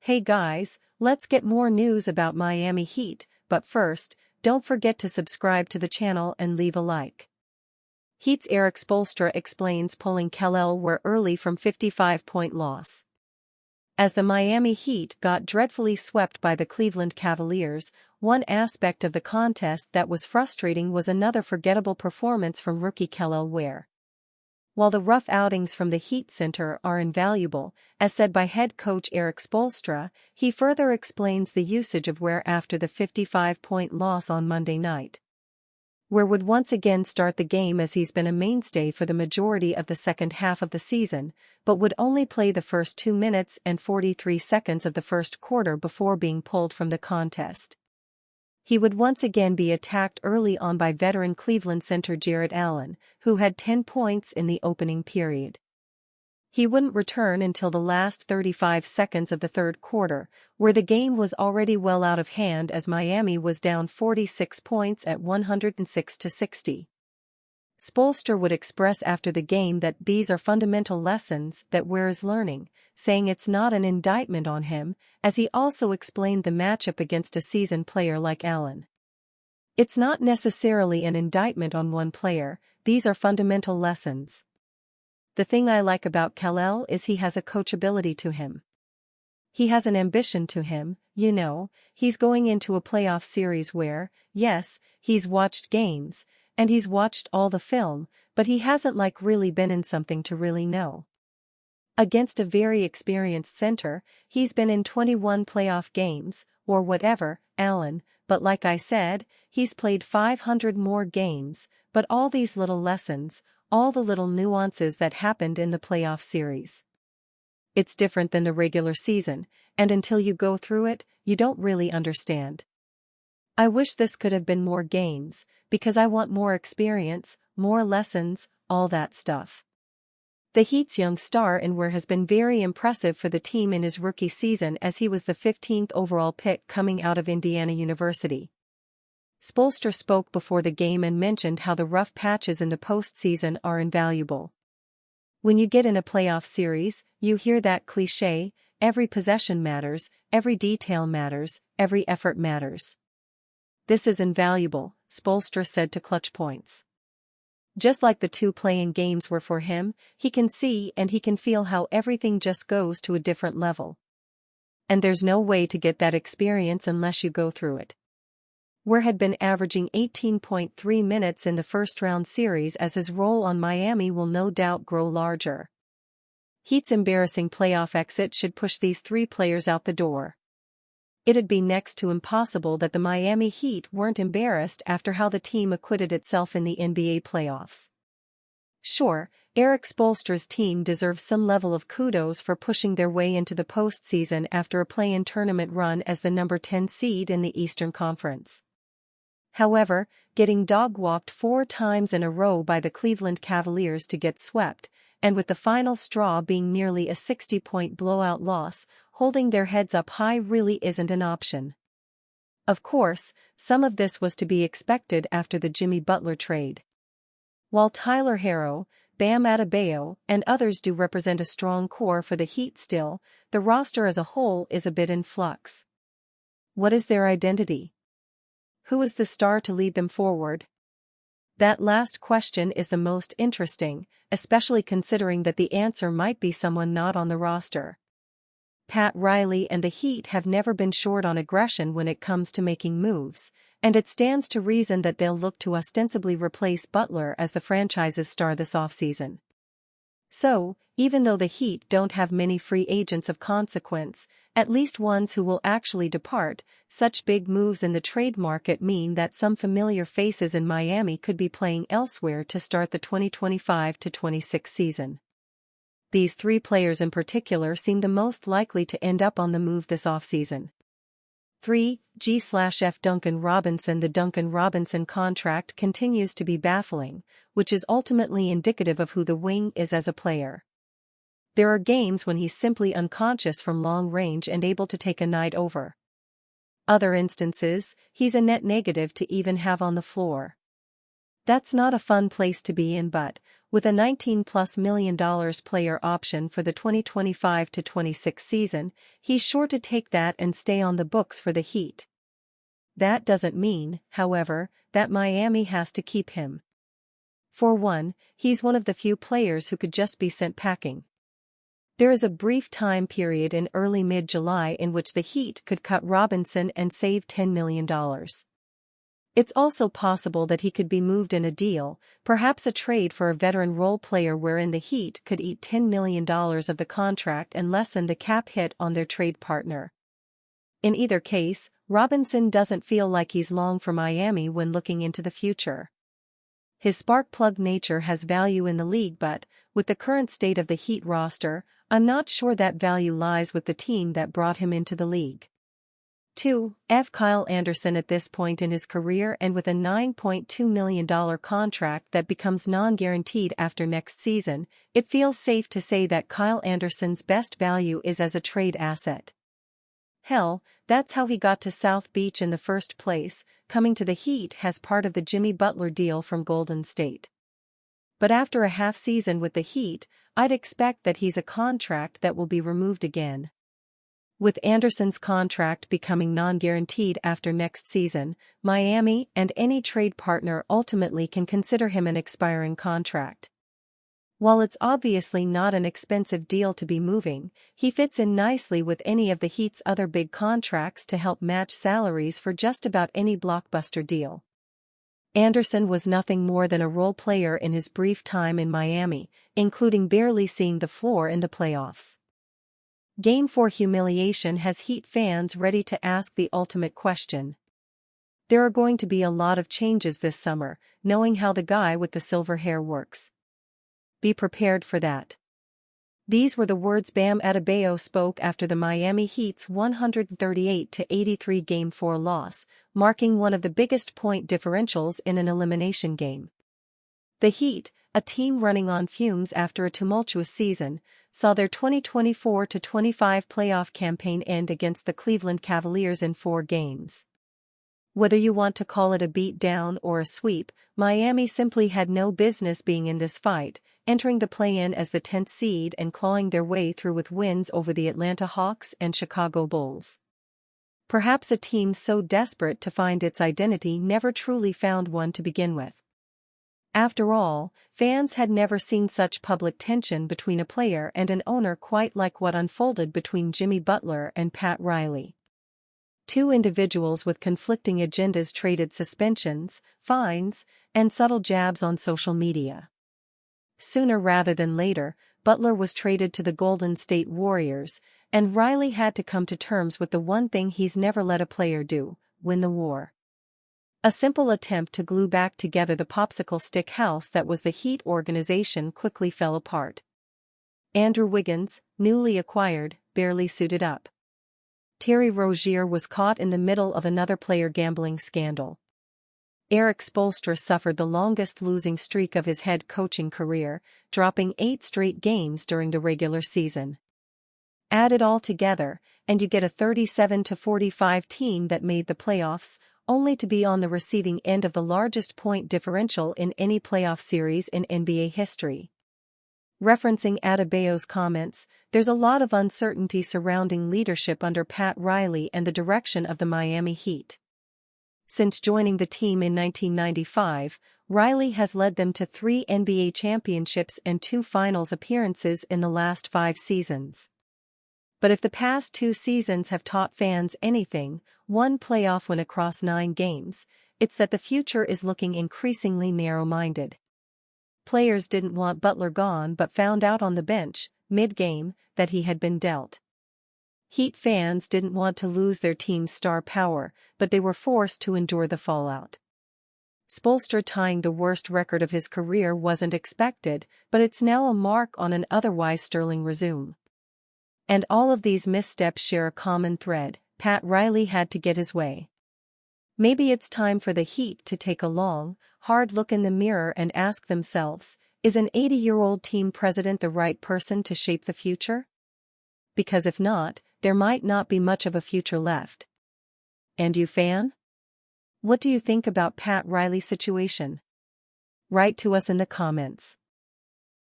Hey guys, let's get more news about Miami Heat, but first, don't forget to subscribe to the channel and leave a like. Heat's Erik Spoelstra explains pulling Kel'el were early from 55-point loss. As the Miami Heat got dreadfully swept by the Cleveland Cavaliers, one aspect of the contest that was frustrating was another forgettable performance from rookie Kel'el Ware. While the rough outings from the Heat center are invaluable, as said by head coach Erik Spoelstra, he further explains the usage of Ware after the 55-point loss on Monday night. Ware would once again start the game as he's been a mainstay for the majority of the second half of the season, but would only play the first 2 minutes and 43 seconds of the first quarter before being pulled from the contest. He would once again be attacked early on by veteran Cleveland center Jarrett Allen, who had 10 points in the opening period. He wouldn't return until the last 35 seconds of the third quarter, where the game was already well out of hand as Miami was down 46 points at 106-60. Spoelstra would express after the game that these are fundamental lessons that Ware is learning, saying it's not an indictment on him, as he also explained the matchup against a seasoned player like Allen. It's not necessarily an indictment on one player, these are fundamental lessons. The thing I like about Kel'el is he has a coachability to him. He has an ambition to him, he's going into a playoff series where, yes, he's watched games, and he's watched all the film, but he hasn't really been in something to really know. Against a very experienced center, he's been in 21 playoff games, or whatever, Allen, but like I said, he's played 500 more games, but all these little lessons, all the little nuances that happened in the playoff series. It's different than the regular season, and until you go through it, you don't really understand. I wish this could have been more games, because I want more experience, more lessons, all that stuff. The Heat's young star in Ware has been very impressive for the team in his rookie season as he was the 15th overall pick coming out of Indiana University. Spoelstra spoke before the game and mentioned how the rough patches in the postseason are invaluable. When you get in a playoff series, you hear that cliché, every possession matters, every detail matters, every effort matters. This is invaluable, Spoelstra said to Clutch Points. Just like the two playing games were for him, he can see and he can feel how everything just goes to a different level. And there's no way to get that experience unless you go through it. Ware had been averaging 18.3 minutes in the first-round series as his role on Miami will no doubt grow larger. Heat's embarrassing playoff exit should push these three players out the door. It'd be next to impossible that the Miami Heat weren't embarrassed after how the team acquitted itself in the NBA playoffs. Sure, Erik Spoelstra's team deserves some level of kudos for pushing their way into the postseason after a play-in tournament run as the number 10 seed in the Eastern Conference. However, getting dog-walked 4 times in a row by the Cleveland Cavaliers to get swept, and with the final straw being nearly a 60-point blowout loss, holding their heads up high really isn't an option. Of course, some of this was to be expected after the Jimmy Butler trade. While Tyler Herro, Bam Adebayo, and others do represent a strong core for the Heat still, the roster as a whole is a bit in flux. What is their identity? Who is the star to lead them forward? That last question is the most interesting, especially considering that the answer might be someone not on the roster. Pat Riley and the Heat have never been short on aggression when it comes to making moves, and it stands to reason that they'll look to ostensibly replace Butler as the franchise's star this offseason. So, even though the Heat don't have many free agents of consequence, at least ones who will actually depart, such big moves in the trade market mean that some familiar faces in Miami could be playing elsewhere to start the 2025-26 season. These three players in particular seem the most likely to end up on the move this offseason. 3. G/F Duncan Robinson. The Duncan Robinson contract continues to be baffling, which is ultimately indicative of who the wing is as a player. There are games when he's simply unconscious from long range and able to take a night over. Other instances, he's a net negative to even have on the floor. That's not a fun place to be in, but With a $19+ million player option for the 2025-26 season, he's sure to take that and stay on the books for the Heat. That doesn't mean, however, that Miami has to keep him. For one, he's one of the few players who could just be sent packing. There is a brief time period in early mid-July in which the Heat could cut Robinson and save $10 million. It's also possible that he could be moved in a deal, perhaps a trade for a veteran role player wherein the Heat could eat $10 million of the contract and lessen the cap hit on their trade partner. In either case, Robinson doesn't feel like he's long for Miami when looking into the future. His spark-plug nature has value in the league, but, with the current state of the Heat roster, I'm not sure that value lies with the team that brought him into the league. 2. Kyle Anderson. At this point in his career and with a $9.2 million contract that becomes non-guaranteed after next season, it feels safe to say that Kyle Anderson's best value is as a trade asset. Hell, that's how he got to South Beach in the first place, coming to the Heat as part of the Jimmy Butler deal from Golden State. But after a half season with the Heat, I'd expect that he's a contract that will be removed again. With Anderson's contract becoming non-guaranteed after next season, Miami and any trade partner ultimately can consider him an expiring contract. While it's obviously not an expensive deal to be moving, he fits in nicely with any of the Heat's other big contracts to help match salaries for just about any blockbuster deal. Anderson was nothing more than a role player in his brief time in Miami, including barely seeing the floor in the playoffs. Game 4 humiliation has Heat fans ready to ask the ultimate question. There are going to be a lot of changes this summer, knowing how the guy with the silver hair works. Be prepared for that. These were the words Bam Adebayo spoke after the Miami Heat's 138-83 Game 4 loss, marking one of the biggest point differentials in an elimination game. The Heat, a team running on fumes after a tumultuous season, saw their 2024-25 playoff campaign end against the Cleveland Cavaliers in 4 games. Whether you want to call it a beat-down or a sweep, Miami simply had no business being in this fight, entering the play-in as the 10th seed and clawing their way through with wins over the Atlanta Hawks and Chicago Bulls. Perhaps a team so desperate to find its identity never truly found one to begin with. After all, fans had never seen such public tension between a player and an owner quite like what unfolded between Jimmy Butler and Pat Riley. 2 individuals with conflicting agendas traded suspensions, fines, and subtle jabs on social media. Sooner rather than later, Butler was traded to the Golden State Warriors, and Riley had to come to terms with the one thing he's never let a player do: win the war. A simple attempt to glue back together the popsicle stick house that was the Heat organization quickly fell apart. Andrew Wiggins, newly acquired, barely suited up. Terry Rozier was caught in the middle of another player gambling scandal. Erik Spoelstra suffered the longest losing streak of his head coaching career, dropping 8 straight games during the regular season. Add it all together, and you get a 37-45 team that made the playoffs, only to be on the receiving end of the largest point differential in any playoff series in NBA history. Referencing Adebayo's comments, there's a lot of uncertainty surrounding leadership under Pat Riley and the direction of the Miami Heat. Since joining the team in 1995, Riley has led them to 3 NBA championships and 2 finals appearances in the last 5 seasons. But if the past 2 seasons have taught fans anything, 1 playoff win across 9 games, it's that the future is looking increasingly narrow-minded. Players didn't want Butler gone but found out on the bench, mid-game, that he had been dealt. Heat fans didn't want to lose their team's star power, but they were forced to endure the fallout. Spoelstra tying the worst record of his career wasn't expected, but it's now a mark on an otherwise sterling resume. And all of these missteps share a common thread: Pat Riley had to get his way. Maybe it's time for the Heat to take a long, hard look in the mirror and ask themselves, is an 80-year-old team president the right person to shape the future? Because if not, there might not be much of a future left. And you, fan? What do you think about Pat Riley's situation? Write to us in the comments.